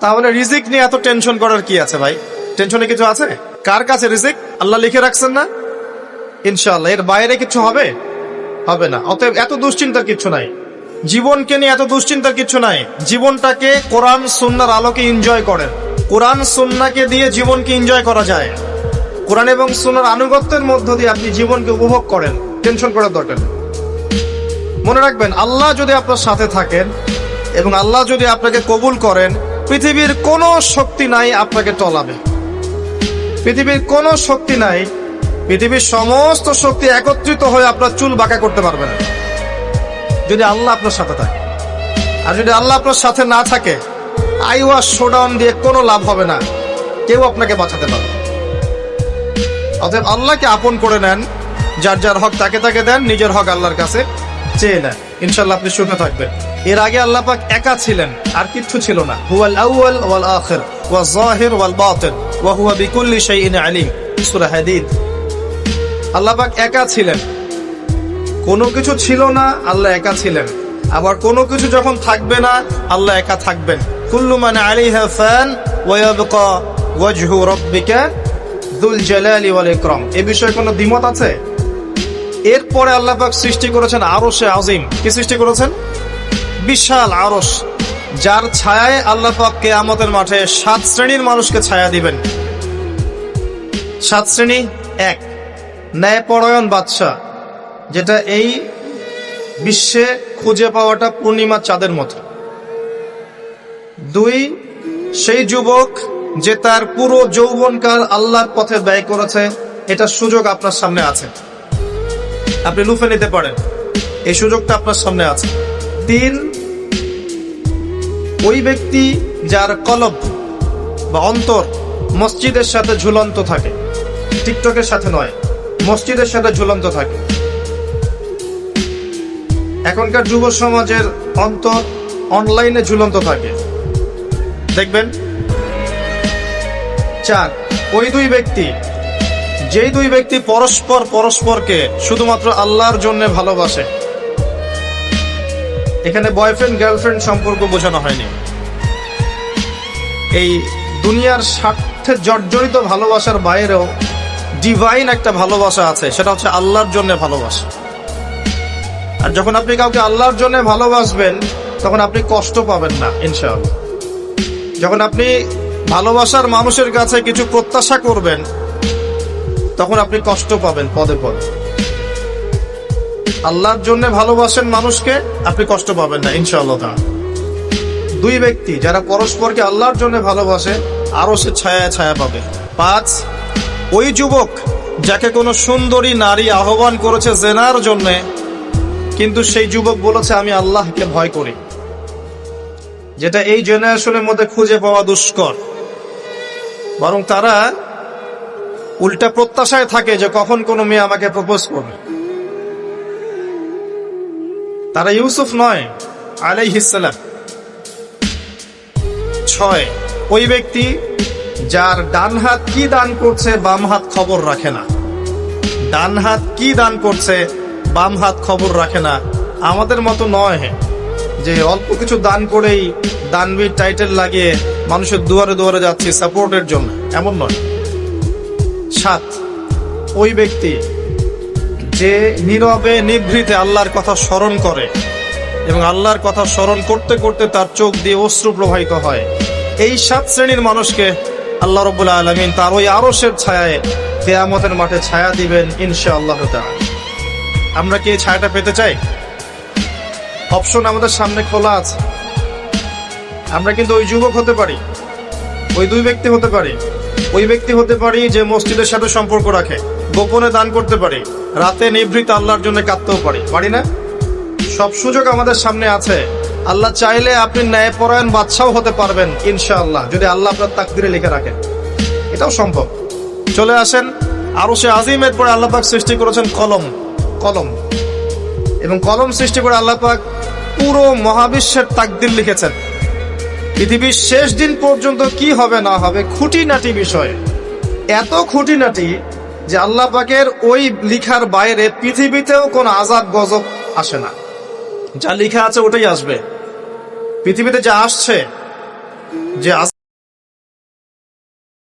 তাহলে রিজিক নিয়ে এত টেনশন করার কি আছে ভাই? টেনশনে কিছু আছে? কার কাছে রিজিক? আল্লাহ লিখে রাখছেন না? ইনশাআল্লাহ এর বাইরে কিছু হবে? হবে না। অতএব এত দুশ্চিন্তার কিছু নাই। জীবনকে নিয়ে এত দুশ্চিন্তার কিছু নাই। জীবনটাকে কোরআন সুন্নাহর আলোকে এনজয় করেন। কোরআন সুন্নাহকে দিয়ে জীবনকে এনজয় করা যায়। কোরআন এবং সুন্নাহর আনুগত্যের মধ্য দিয়ে আপনি জীবনকে উপভোগ করেন। টেনশন করার দরকার নেই। মনে রাখবেন, আল্লাহ যদি আপনার সাথে থাকেন এবং আল্লাহ যদি আপনাকে কবুল করেন, পৃথিবীর কোনো শক্তি নাই আপনাকে টলাবে। পৃথিবীর কোনো শক্তি নাই, পৃথিবীর সমস্ত শক্তি একত্রিত হয়ে আপনার চুল বাঁকা করতে পারবে না, যদি আল্লাহ আপনার সাথে থাকে। আর যদি আল্লাহ আপনার সাথে না থাকে, আইওয়াস শোডাউন দিয়ে কোনো লাভ হবে না, কেউ আপনাকে বাঁচাতে পারবে। অতএব আল্লাহকে আপন করে নেন, যার যার হক তাকে তাকে দেন, নিজের হক আল্লাহর কাছে চেয়ে নেন। ইনশাআল্লাহ আপনি সুখে থাকবেন। এর আগে আল্লাহ পাক একা ছিলেন, আর কিচ্ছু ছিল না। হুয়াল আউয়াল ওয়াল আখির ওয়াজ যাহির ওয়াল বাতিন ওয়া হুয়া বিকুল্লি শাইইন আলিম। সূরা হাদীদ। আল্লাহ পাক একা ছিলেন, কোনো কিছু ছিল না, আল্লাহ একা ছিলেন। আবার কোনো কিছু যখন থাকবে না, আল্লাহ একা থাকবেন। কুল্লু মান আলাইহা ফান ওয়া ইয়াবকা ওয়াজহু রাব্বিকা যুল জালালি ওয়াল ইকরাম। এই বিষয়ে কোনো দ্বিমত আছে? এরপরে আল্লাহ পাক সৃষ্টি করেছেন আরশে আজিম। কি সৃষ্টি করেছেন? বিশাল আরশ, যার ছায়ায় আল্লাহ পাক কিয়ামতের মাঠে 7 শ্রেণীর মানুষকে ছায়া দিবেন। 7 শ্রেণী। 1, ন্যায়পরায়ণ বাদশা, যেটা এই বিশ্বে খুঁজে পাওয়াটা পূর্ণিমা চাঁদের মতো। 2, সেই যুবক যে তার পুরো যৌবনকাল আল্লাহর পথে ব্যয় করেছে। এটা সুযোগ আপনার সামনে আছে, আপনি লুফে নিতে পারেন, এই সুযোগটা আপনার সামনে আছে। 3, ওই ব্যক্তি যার কলব বা অন্তর মসজিদের সাথে ঝুলন্ত থাকে, টিকটকের সাথে নয়, মসজিদের সাথে ঝুলন্ত থাকে। এখনকার যুব সমাজের অন্তর অনলাইনে ঝুলন্ত থাকে, দেখবেন। 4, ওই যেই দুই ব্যক্তি পরস্পরকে শুধুমাত্র আল্লাহর জন্য ভালোবাসে। এখানে বয়ফ্রেন্ড গার্লফ্রেন্ড সম্পর্ক বোঝানো হয়নি। এই দুনিয়ার স্বার্থে জর্জরিত ভালোবাসার বাইরেও ডিভাইন একটা ভালোবাসা আছে, সেটা হচ্ছে আল্লাহর জন্য ভালোবাসা। আর যখন আপনি কাউকে আল্লাহর জন্য ভালোবাসবেন, তখন আপনি কষ্ট পাবেন না ইনশাআল্লাহ। যখন আপনি ভালোবাসার মানুষের কাছে কিছু প্রত্যাশা করবেন, তখন আপনি কষ্ট পাবেন পদে পদে। আল্লাহর জন্য ভালোবাসেন মানুষকে, আপনি কষ্ট পাবেন না ইনশাআল্লাহ। 2 ব্যক্তি যারা পরস্পরকে আল্লাহর জন্য ভালোবাসে, আরো সে ছায়া ছায়া পাবে। 5, ওই যুবক যাকে কোনো সুন্দরী নারী আহ্বান করেছে জেনার জন্যে, কিন্তু সেই যুবক বলেছে আমি আল্লাহকে ভয় করি, যেটা এই জেনারেশনের মধ্যে খুঁজে পাওয়া দুষ্কর। বরং তারা উল্টা প্রত্যাশায় থাকে যে কখন কোনো মেয়ে আমাকে প্রপোজ করবে। তারা ইউসুফ নয় আলাইহিস সালাম। 6, ওই ব্যক্তি যার ডান হাত কি দান করছে, বাম হাত খবর রাখে না। ডান হাত কি দান করছে, বাম হাত খবর রাখে না। আমাদের মতো নয় যে অল্প কিছু দান করেই দানবীর টাইটেল লাগিয়ে মানুষের দুয়ারে দুয়ারে যাচ্ছি সাপোর্টের জন্য, এমন নয়। 7, ওই ব্যক্তি যে নীরবে নিভৃতে আল্লাহর কথা স্মরণ করে এবং আল্লাহর কথা স্মরণ করতে করতে তার চোখ দিয়ে অশ্রু প্রবাহিত হয়। এই 7 শ্রেণীর মানুষকে আল্লাহ রাব্বুল আলামিন তার ওই আরশের ছায়ায় কিয়ামতের মাঠে ছায়া দিবেন ইনশাআল্লাহ তাআলা। আমরা কি এই ছায়াটা পেতে চাই? অপশন আমাদের সামনে খোলা আছে। আমরা কিন্তু ওই যুবক হতে পারি, ওই 2 ব্যক্তি হতে পারি, ওই ব্যক্তি হতে পারি যে মসজিদের সাথে সম্পর্ক রাখে, গোপনে দান করতে পারি, রাতে নিভৃত আল্লাহর জন্য কাঁদতেও পারি না? সব সুযোগ আমাদের সামনে আছে। আল্লাহ চাইলে আপনি ন্যায়পরায়ণ বাদশাও হতে পারবেন ইনশাআল্লাহ, যদি আল্লাহ আপনার তাকদিরে লিখে রাখেন। এটাও সম্ভব। চলে আসেন আরশে আজিমের পরে আল্লাহ পাক সৃষ্টি করেছেন কলম, এবং কলম সৃষ্টি করে আল্লাহ পাক পুরো মহাবিশ্বের তাকদির লিখেছেন। পৃথিবীর শেষ দিন পর্যন্ত কি হবে না হবে, খুঁটিনাটি বিষয়, এত খুঁটিনাটি যে আল্লাহ পাকের ওই লিখার বাইরে পৃথিবীতেও কোনো আযাব গজব আসে না। যা লিখা আছে ওটাই আসবে। পৃথিবীতে যা আসছে যে